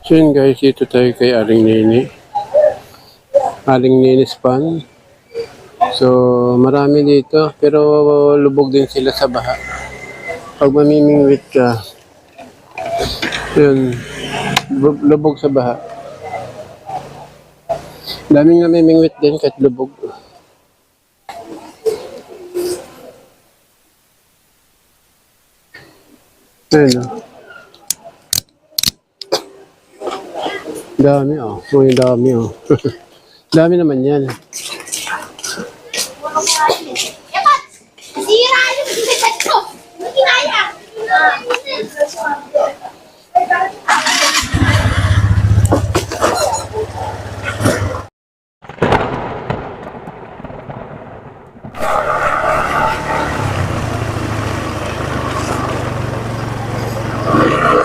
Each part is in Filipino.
So yun guys, dito tayo kay Aling Nini. Aling Nini's Pan. So marami dito pero lubog din sila sa baha. Pag mamimingwit ka, yun, lubog sa baha. Daming namimingwit din kahit lubog. Ayun o. Dami oh. Uy, dami oh. Dami naman yan. Sira yung bigat ko. Hindi kinaya.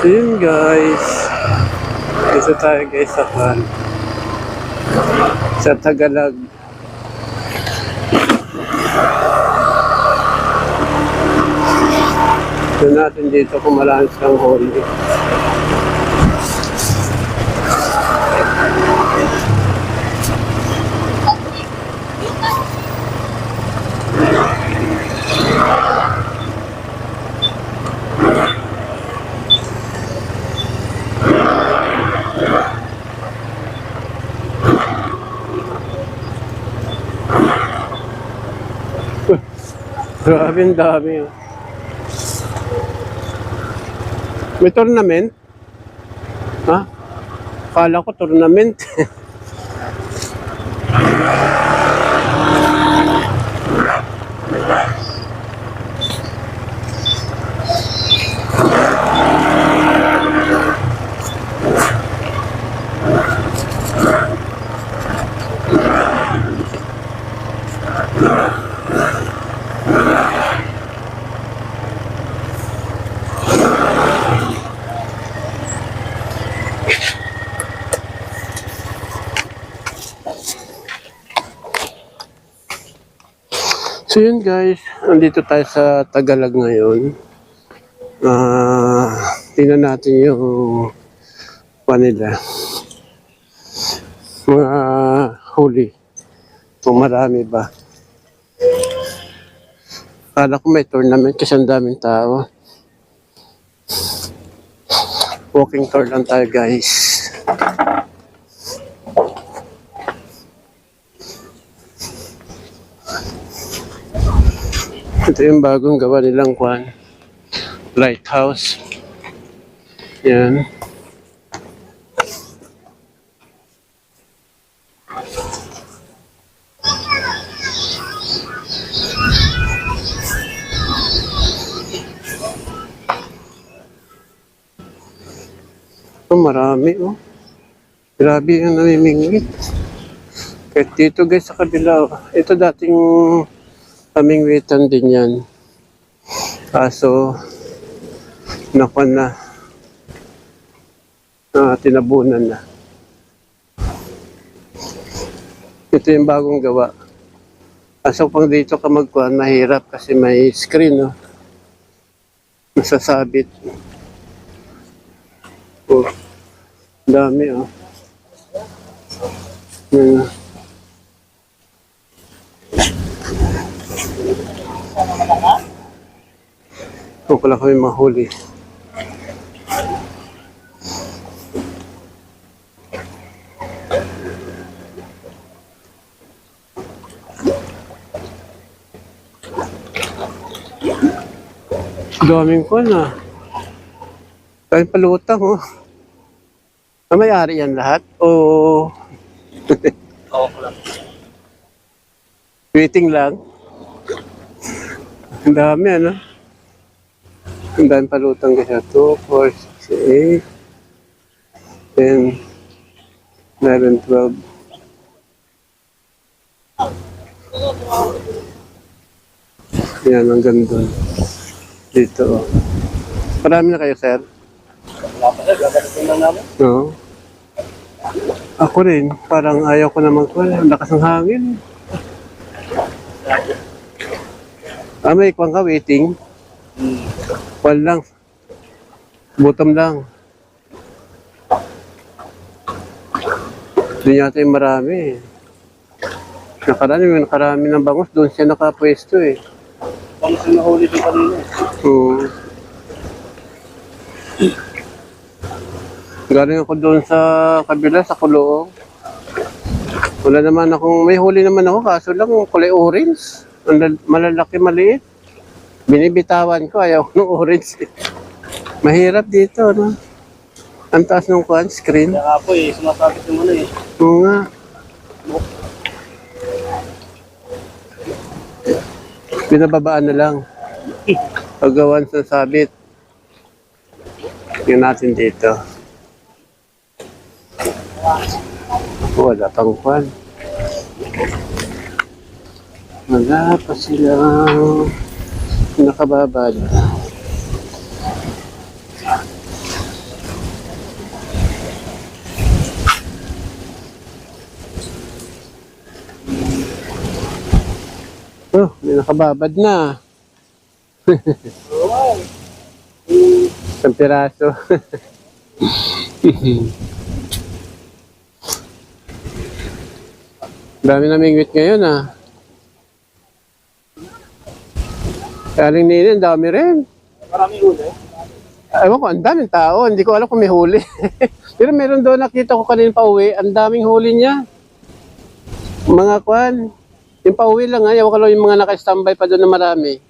So yun guys. Dito tayo guys sa Pan. Sa Tagalog. So natin dito kung malakas kang huli. Grabe ang dami oh. May tournament? Ha? Kala ko tournament. So yun guys, andito tayo sa Tagalog ngayon. Tingnan natin yung panila. Mga huli. Kung marami ba. Kala ko may tournament kasi ang daming tao. Walking tour lang tayo guys. Ito yung bagong gawa nilang kwan. Lighthouse. Yan. Oh, marami oh. Grabe yung namimingwit. Kahit dito guys sa kabila oh. Ito dating pamingwitan din yan. Kaso nakwan na. Tinabunan na. Ito yung bagong gawa. Kaso pang dito ka magkuhan, mahirap kasi may screen oh. Masasabit. Oh. Dami oh. Yan. Kung pala kami mahuli. Daming ko na. Daming palutang oh. May-ari yan lahat? O waiting lang? Ang dami ano? Ang dami palutang kasi 2, 4, 6, 8, 10, 11, 12. Yan, ang ganda. Dito oh. Marami na kayo, sir? Wala pa sir, gagalitin lang namin. Oo. Ako rin, parang ayaw ko naman ko. Lakas ng hangin. May kwan ka, waiting. Kwan lang. Bottom lang. Doon yata yung marami. Nakarami ng bangus. Doon siya nakapwesto eh. Bang sinahuli din kanina. Oo. Galing ako doon sa kabila, sa Kuloong. Wala naman akong, may huli naman ako, kaso lang kulay orange. Malalaki, maliit. Binibitawan ko, ayaw ko ng orange. Mahirap dito, no? Ang taas ng screen. Kaya nga po eh, sumasabit yung ano eh. Oo nga. Binababaan na lang. Paggawan sa sabit. Tingnan natin dito. Wala pang kwan. Wala pa silang nakababad. Oh, may nakababad na. Isang piraso. Dami naming wit ngayon ah. Karing nini, ang dami rin. Maraming huli. Ewan ko, ang daming tao. Hindi ko alam kung may huli. Pero meron doon, nakita ko kanina pa uwi. Ang daming huli niya. Mga kwan. Yung pa uwi lang ha. Ewan ko lang yung mga naka-standby pa doon na marami.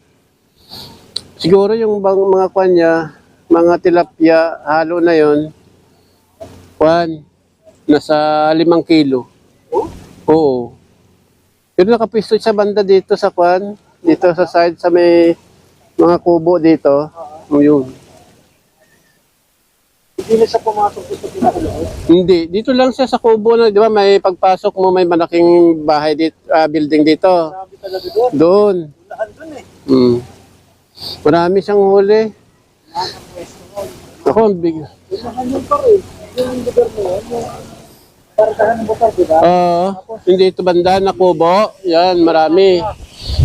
Siguro yung mga kwan niya, mga tilapia, halo na yon. Kwan. Nasa 5 kilo. Oo. Pero nakapwesto sa banda dito sa kwan. Dito sa side, sa may mga kubo dito. Yun. Hindi na siya pumasok dito pinakulong. Hindi. Dito lang siya sa kubo na, di ba, may pagpasok mo, may malaking bahay dito, building dito. Sabi talaga doon. Doon. Unahan doon eh. Mm. Marami siyang huli. Ako, ang big. Unahan yun pa rin. Yung lugar mo yun, yung paratahan ng bukas, di ba? Oo. Hindi ito banda na kubo. Yan, marami.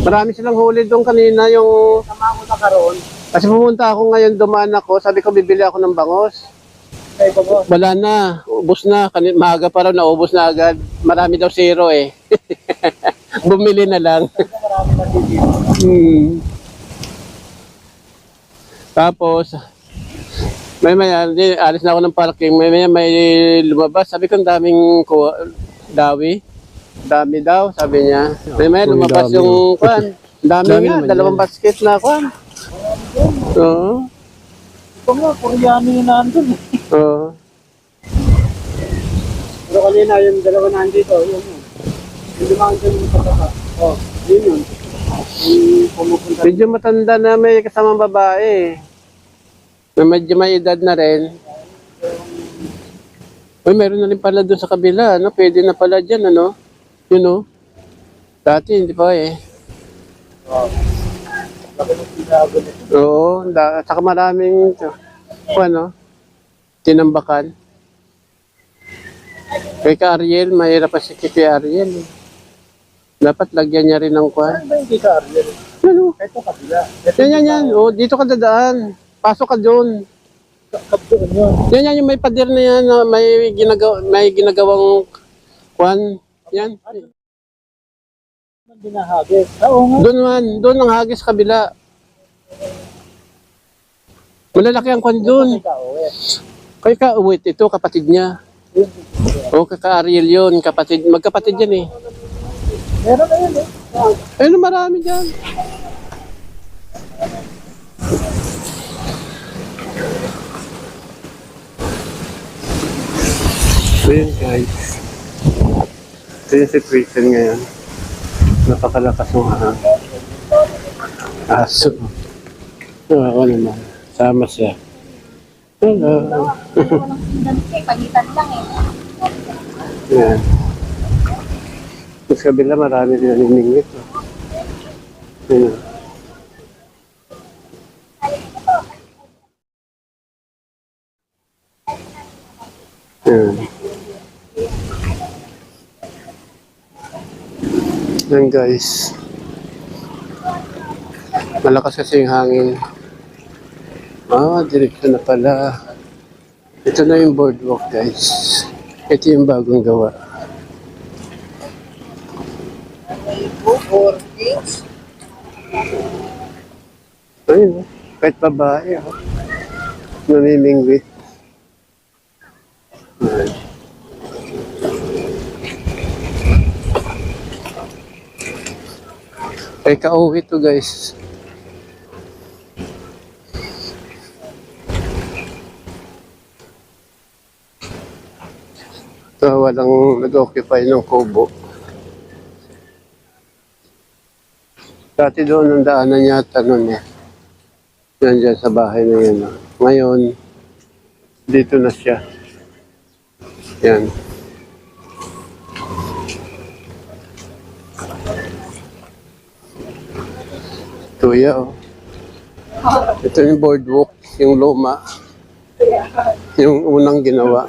Marami silang huli doon kanina yung... Sama ko na karoon. Kasi pumunta ako ngayon, dumaan ako. Sabi ko, bibili ako ng bangos. Kaya ba mo? Wala na. Ubus na. Maaga pa raw, naubos na agad. Marami daw zero eh. Bumili na lang. Marami na dito. Tapos, may alis na ako ng parking. May lumabas. Sabi ko, ang daming dawi. Dami daw, sabi niya. May lumabas yung kwan. Dami nga, 2 basket na kwan. Oo. Ito nga, Koreano yun nandun eh. Oo. Pero kanina yung 2 nandito, yun yun. Yung 5 nandun yung pataka. Oh, yun yun. Yung pumupunta. Medyo matanda na may kasamang babae. Medyo may edad na rin. Uy, meron na rin pala doon sa kabila, ano? Pwede na pala dyan, ano? Yun, know? Dati, hindi pa eh. Oh. Laki ng pinago nito. Oo, saka maraming, ano? Tinambakan. Kay ka Ariel, mahirap pa si Kiki Ariel. Eh. Dapat lagyan niya rin ng kwan. Ano ba yung kika Ariel? Ano? Ito kabila. Yan. Oh, dito ka dadaan. Pasok ka doon. Kapdoon yun. Yan, yung may pader na yan, na may ginagawang kwan. Yan. Binahagis. Oo nga. Doon ang hagis kabila. Malalaki ang kwan doon. Kay ka, wait, ito kapatid niya. O, kaka Ariel yun, kapatid, magkapatid yan eh. Meron na yun eh. Ayun, marami dyan. So yun guys. Ito yung situation ngayon. Napakalakas ng aso. Ako naman. Sama siya. Hello. Pagitan lang eh. Yan. Sa kabila marami din naningwit. Yan. Yan. Yan guys. Malakas kasi yung hangin. Direkto na pala. Ito na yung boardwalk guys. Ito yung bagong gawa. Ayun, kahit babae, oh. Namimingwit. Ayan. Ay, kauwi to guys. So, walang nag-occupy ng kubo. Dati doon ang daanan yata nun eh. Yan dyan sa bahay na yan. Oh. Ngayon, dito na siya. Yan. Tuya oh. Ito yung boardwalk, yung luma. Yung unang ginawa.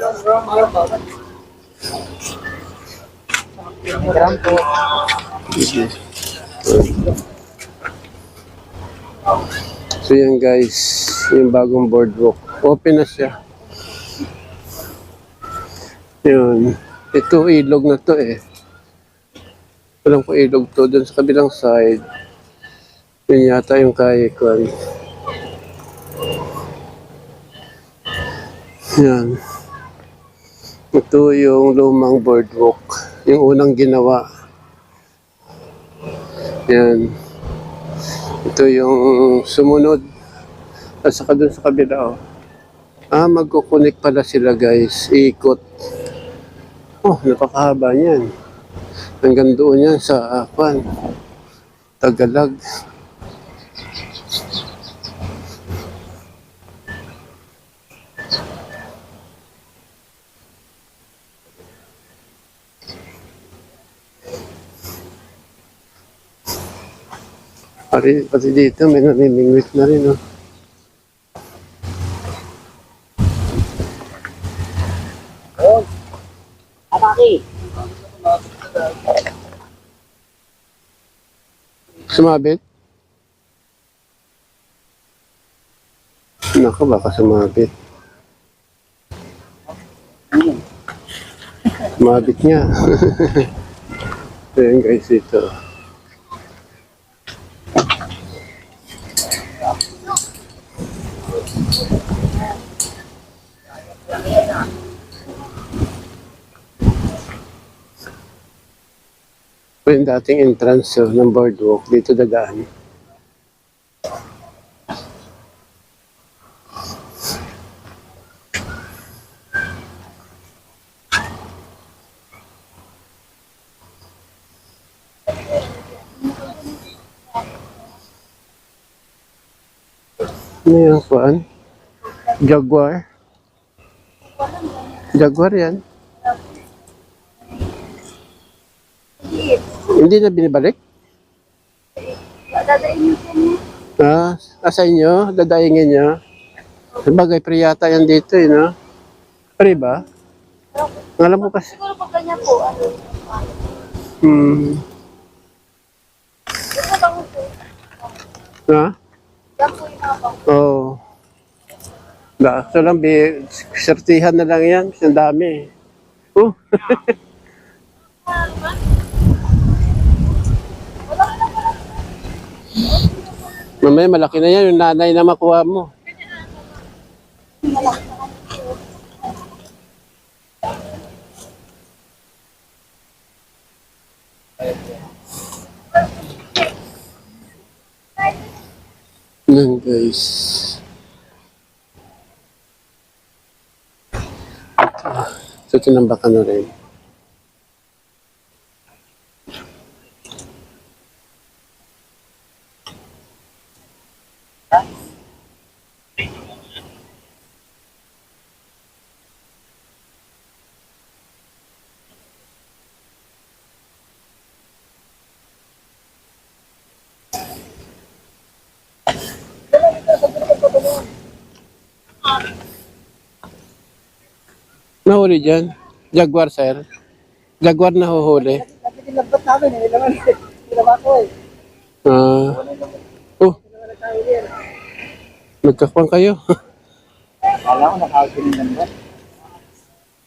So yan guys, yung bagong boardwalk. Open na siya. Yun. Ito ilog na to eh. Walang po ilog to. Doon sa kabilang side. Yun yata yung Kaikon. Yan. Ito yung lumang boardwalk. Yung unang ginawa. Yan. Ito yung sumunod. At saka dun sa kabila, oh. Ah, magkukunik pala sila, guys. Ikot. Oh, napakahaba niyan. Hanggang doon yan sa Akwan. Tagalag. Pati dito may namimingwit na rin, oh. Atake! Sumabit? Naku, baka sumabit. Sumabit niya. Ayan guys, ito. Ito yung dating entrance ng boardwalk. Dito dadaan. Ano yung kuan? Jaguar? Jaguar yan. Hindi na binibalik? Dadayin ko niya. Sa inyo? Dadayingin niya? Sabagay, priyata yan dito eh, no? Pre ba? Alam mo kasi. Siguro pag ganyan po, ano? Ito ba ko? Ha? Yan po yung mga Oo. So lang, sertihan na lang yan. Ang dami. Oh. Mamaya malaki na yan. Yung nanay na makuha mo. Yan guys. So tinambakan na rin. Nahuli dyan. Jaguar, sir. Jaguar na huhuli. Kasi tinabat namin eh. Naman eh. Tinabat ko eh. Oh, nagkakuan kayo. Kala ko nakahawag ko ng lambat.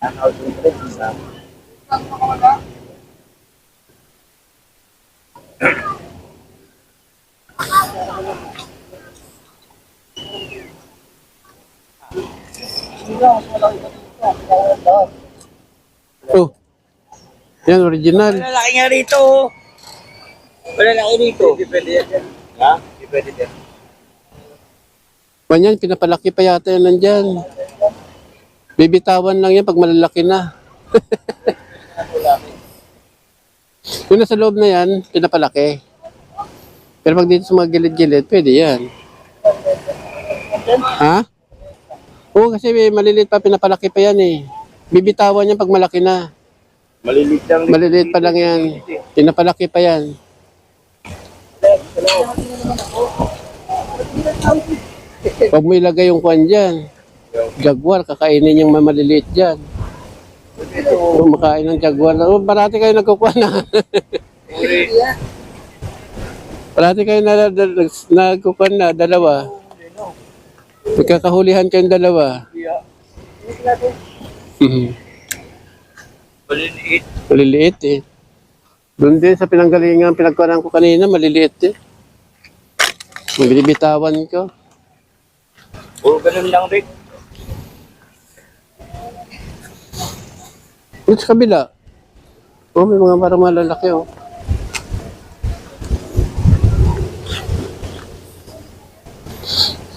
Nakahawag ko rin sa Oh, yan, original. Malalaki nga rito. Malalaki rito. Hindi pwede yan. Ha? Hindi pwede yan. Ganyan, pinapalaki pa yata yan nandyan. Bibitawan lang yan pag malalaki na. Yung nasa loob na yan, pinapalaki. Pero pag dito sa mga gilid-gilid, pwede yan. Ha? Oo, kasi may maliliit pa, pinapalaki pa yan eh. Bibitawan yan pag malaki na. Maliliit lang. Maliliit pa lang yan. Pinapalaki pa yan. Huwag mo ilagay yung kwan dyan. Jaguar, kakainin yung maliliit dyan. Kumakain ng jaguar. Oh, parati kayo nagkukuha na. Parati kayo nagkukuha na, dalawa. Magkakahulihan kayong dalawa. Maliliit. Maliliit eh. Doon din sa pinanggalingan, pinagkuhanan ko kanina, maliliit eh. Binibitawan ko. Puro ganun lang rin. Dito sa kabila. Oh, may mga parang malalaki oh.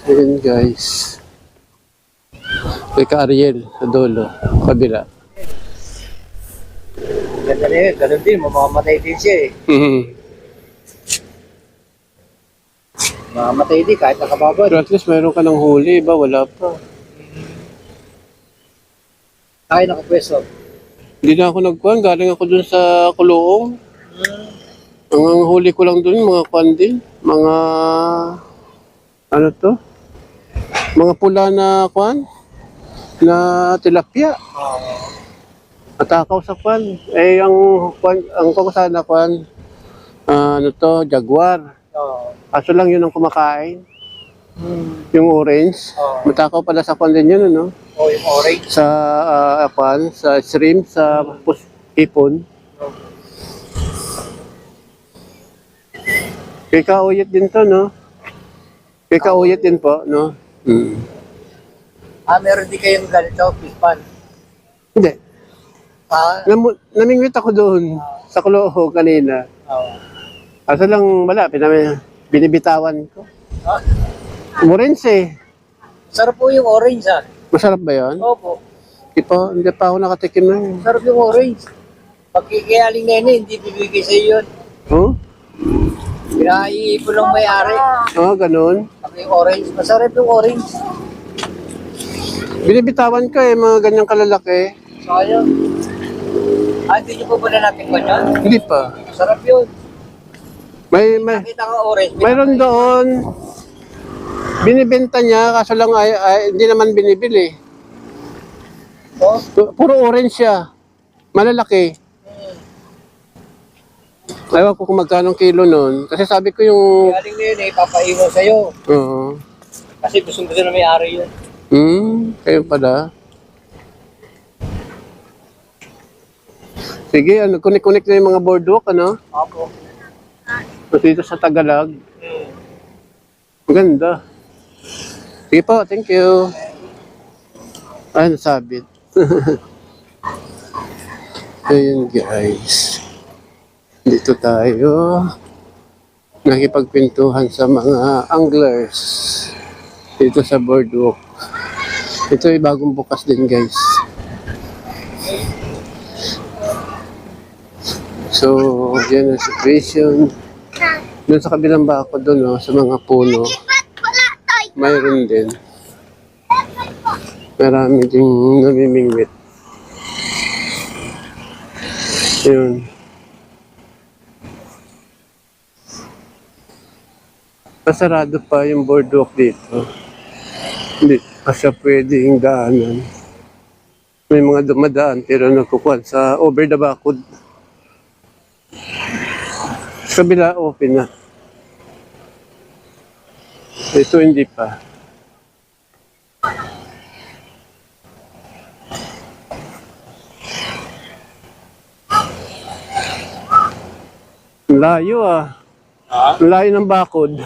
Ayan guys. May ka-Ariel sa dulo. Kabila. Ganda rin. Ganun din. Mamamatay din siya eh. Mamamatay din kahit nakababad. Pero at least mayroon ka ng huli, iba wala pa. Ay, nakapwesto. Hindi na ako nagkuhan, galing ako dun sa Kuloong. Ang huli ko lang dun, mga kuhan din. Mga, ano to? Mga pula na kuhan. Na tilapia. Atakaw sa kuhan. Eh, ang kukusahan na kuhan, ano to, jaguar. Kaso lang yun ang kumakain. Yung orange. Matakaw pala sa kuhan din yun, ano? Oh, yung orange. Sa sa shrimp, sa ipon. Kay kauyit din to, no? Kay kauyit din po, no? Meron din kayong ganito, fish pan. Hindi. Namingwit ako doon sa Kuloho kanina. Kaso lang wala, binibitawan ko. Orange eh. Sarap po yung orange ah. Masarap ba yun? Opo. Hindi pa ako nakatikim na yun. Sarap yung orange. Pag kikayaling na yun, hindi bibigay sa iyo yun. Oh? Pinaiipon lang may-ari. Oh, ganun. Pag yung orange, masarap yung orange. Binibitawan ko eh, mga ganyang kalalaki. Sayang. Hindi nyo po pala natin ba yan? Hindi pa. Sarap yun. May, Nakita ka orange. mayroon doon. Binibenta niya, kaso lang hindi naman binibili. Oh? Puro orange siya. Malalaki. Ewan ko kung magkano kilo nun. Kasi sabi ko yung... Kikayaling na yun eh, papaiwan sa'yo. Oo. Kasi gusto na may-ari yun. Kayo pala. Sige, kunik-kunik na yung mga boardwalk, ano? Opo. Dito sa Tagalog. Maganda. Sige po, thank you. Ay, nasabit. Ayun guys. Dito tayo. Nakipagpintuhan sa mga anglers. Dito sa boardwalk. Ito ay bagong bukas din guys. So, yan ang situation. Doon sa kabilang bako doon, oh, sa mga puno, mayroon din. Marami ding namimingwit. Yun. Pasarado pa yung boardwalk dito. Hindi pa siya pwedeng daanan. May mga dumadaan pero nagkukuhan sa over the bakod. Sa kabila, open na. Ito hindi pa. Layo ah. Layo ng bakod.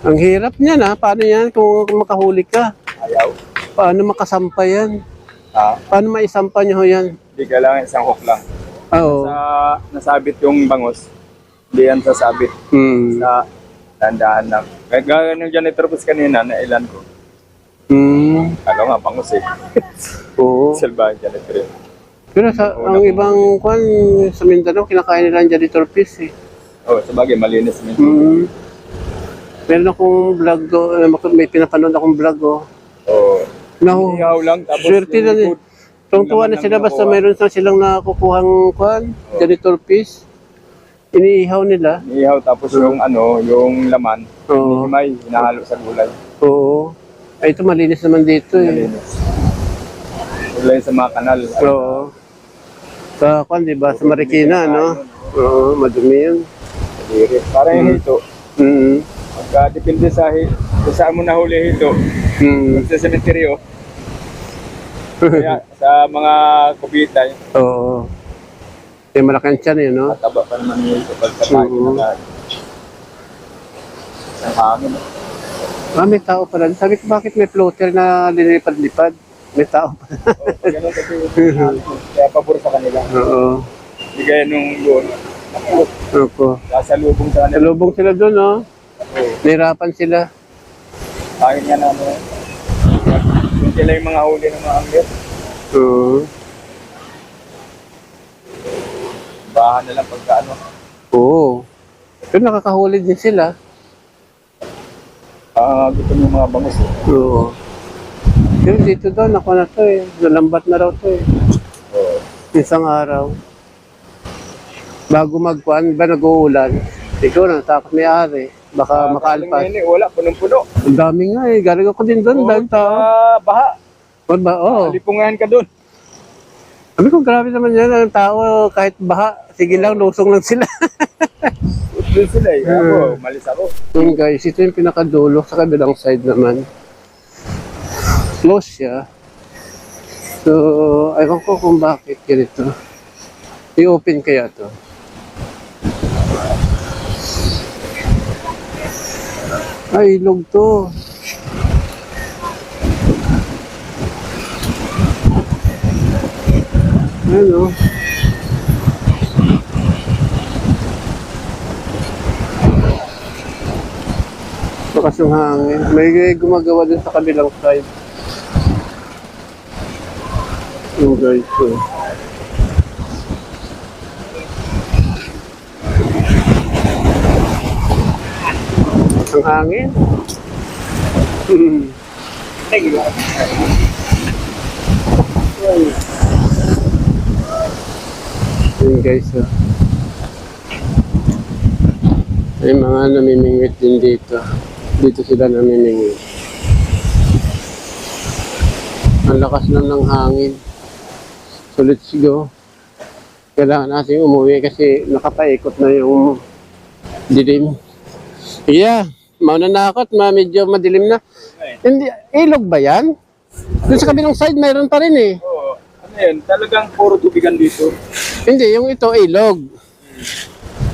Ang hirap niyan ha. Paano yan kung makahuli ka? Ayaw. Paano makasampa yan? Ah, Paano maisampa niyo ho yan? hindi kailangan isang hook lang. Oo. Nasabit yung bangos, hindi yan sasabit. Hmm. Sa tandaan lang. Kaya gaya ng janitor post kanina, nailan ko. Hmm. Ano nga, bangos eh. Oo. Salbahe janitor yun. Pero ang ibang kwan sa Mindanao, kinakain nila ang janitor fish eh. Oh, sabagay, malinis mo. Hmm. Meron akong vlog may pinapanood akong vlog Oh. No. Inihaw lang, tapos Swerte na likod, Tungtuwa na laman sila lang basta nakuha. mayroon sa silang nakukuhang kwan, Oo. janitor fish. Iniihaw nila. Inihaw, tapos yung yung laman, Oo. may hinahalo sa gulay. Oo. Ay, ito malinis naman dito eh. Malinis. Gulay sa mga kanal. Oo. Sa kwan, di ba? Sa Marikina, no? Oo, madumi yun. Kadiri. Para yung hito. Mm. Depende sa kung saan mo nahuli hito. Mm. Sa sementeryo. Kaya sa mga kubita, Oo. Kaya malaki ang tiyan eh, no? mataba pa naman yung hito. Pagkakain Oo. na isang hangin. May tao pala. Sabi ko, bakit may floater na linipad-lipad? May tao pala. Ganun kasi kaya pabor sa kanila. Oo. Hindi kaya nung doon. Opo. Sasalubong sa kanila. Salubong sila doon, no? Oo. Nahirapan sila. Kain nga na ano. Yung sila yung mga huli ng mga angler. Oo. Bahan na lang pagka ano. Oo. Pero nakakahuli din sila. Gusto yung mga bangus. Oo. Pero dito daw, naku na to eh. Nalambat na raw to eh. Oo. Isang araw. Bago magkuhan, ba nag-uulan? Siguro, natakot may ari. Baka makaalpas. Ngayon, wala, punong-puno. Ang dami nga eh. Galing ako din doon. Dahil tao. Baha. O ba? Oo. Alipungahan ka doon. Sabi ko, grabe naman yan. Ang tao, kahit baha, sige lang, lusong lang sila. Doon sila eh. Ako, malis ako. Yun guys, ito yung pinakadulo. Sa kabilang side naman. Close siya. So, aywan ko kung bakit ganito. I-open kaya to. Ay, ilog to. Ano? Bakas yung hangin. May gumagawa din sa kabilang side. Yung guys ko. Ang hangin. Yun guys. May mga namimingwit din dito. Dito sila namimingwit. Ang lakas lang ng hangin. So let's go. Kailangan natin umuwi kasi nakapaikot na yung dilim. Yeah, mauna na ako at medyo madilim na. Hindi, ilog ba yan? Doon sa kabilang side mayroon pa rin eh. Oo. Ano yan? Talagang puro tubigan dito. Hindi, yung ito ilog.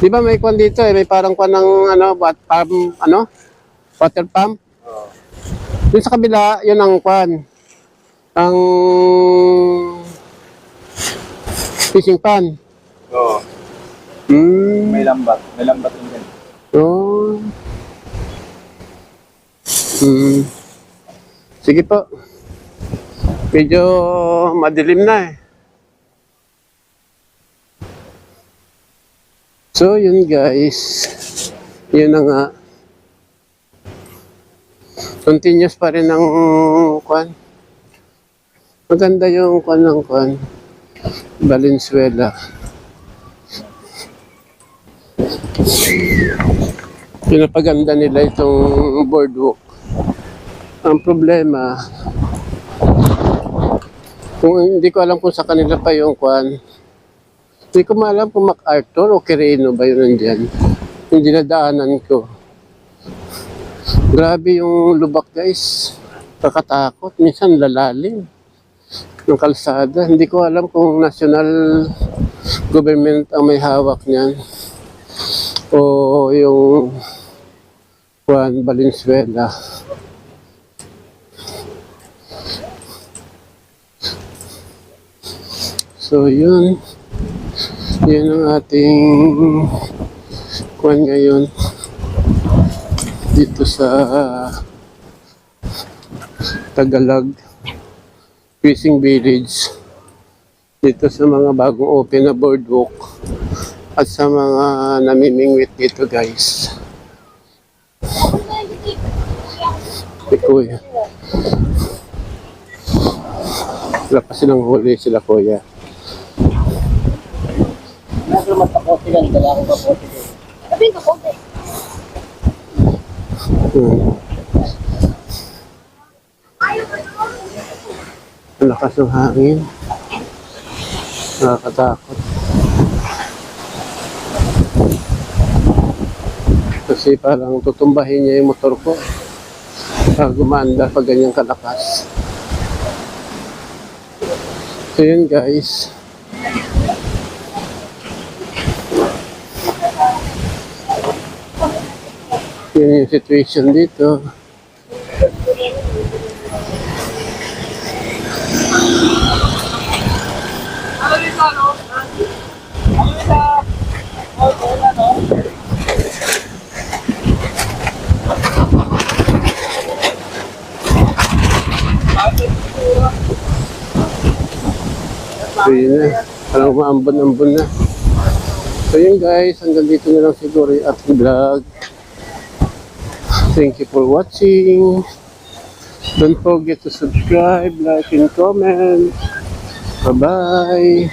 Di ba may kwan dito eh, may parang kwan ng water pump. Oo. Doon sa kabila, yun ang kwan. Ang fishing pan. Oo. May lambat. May lambat din yan. Oh. Sige po. Medyo madilim na eh. So yun guys. Yun na nga. Continuous pa rin ang kwan. Maganda yung kwan ng kwan. Valenzuela. Pinapaganda nila itong boardwalk. Ang problema, kung hindi ko alam kung sa kanila pa yung kwan, hindi ko maalam kung MacArthur o Quirino ba yun nandyan. Yung dinadaanan ko. Grabe yung lubak guys. Kakatakot. Minsan lalalim ng kalsada. Hindi ko alam kung national government ang may hawak niyan. O yung Juan Valenzuela. So yun ang ating kuwan ngayon dito sa Tagalog Fishing Village, dito sa mga bagong open na boardwalk at sa mga namimingwit dito guys. Si Kuya, wala pa silang huli sila Kuya. Nasa matakote lang, dala akong kapote ko. Sabi ko, konti. Ang lakas ng hangin. Nakakatakot. Kasi parang tutumbahin niya yung motor ko. Pag gumaanda pag ganyang kalakas. So yun guys. Yun yung situation dito. So yun na. Parang umaambon-ambon na. So yun guys, hanggang dito na lang siguro yung ating vlog. Thank you for watching. Don't forget to subscribe, like, and comment. Bye-bye.